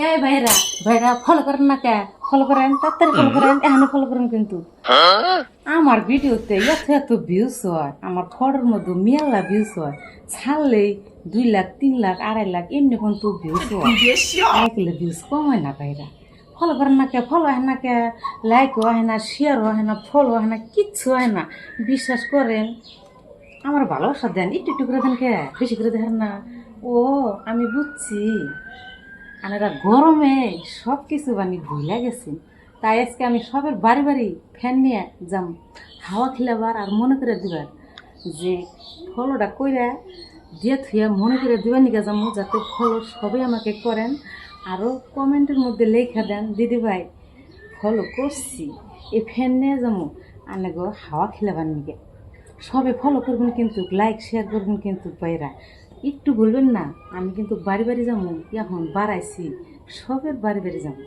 এই ভাইরা ভাইরা ফলো করেন না কে? ফলো করেন, তাড়াতাড়ি ফলো করেন, এখানে ফলো করেন কিন্তু। আমার ভিডিওতে এত এত ভিউজ হয়, আমার ফটোর মধ্যে মেলা ভিউজ হয়, ছাড়লেই 2 লাখ 3 লাখ 2.5 লাখ এমনি কিন্তু ভিউজ হয়। লাইকলে ভিউজ কম হয় না ভাইরা। ফলো করেন না কে? ফলো হয় না কে? লাইকও হয় না, শেয়ারও হয় না, ফলো হয় না, কিচ্ছু হয় না। বিশ্বাস করেন, আমার ভালোবাসা দেন, একটু একটু করে দেন কে? বেশি করে দেখেন না। ও, আমি বুঝছি, আমরা গরমে সব কিছু বানি ভুলে গেছি। তাই আজকে আমি সবের বাড়ি বাড়ি ফ্যান নিয়ে যাম, হাওয়া খিলাবার আর মনে করে দিবার যে ফলোটা কইরা দিয়ে থুয়া মনে করে দিবার নিকে যাবো, যাতে ফলো সবাই আমাকে করেন। আরও কমেন্টের মধ্যে লেখা দেন, দিদি ভাই ফলো করছি, এই ফ্যান নিয়ে যাবো আনাগো হাওয়া খিলাবার নিকে। সবে ফলো করবেন কিন্তু, লাইক শেয়ার করবেন কিন্তু বাইরা, একটু বলবেন না। আমি কিন্তু বাড়ি বাড়ি যাবো, এখন বাড়াইছি, সবের বাড়ি বাড়ি যাবো।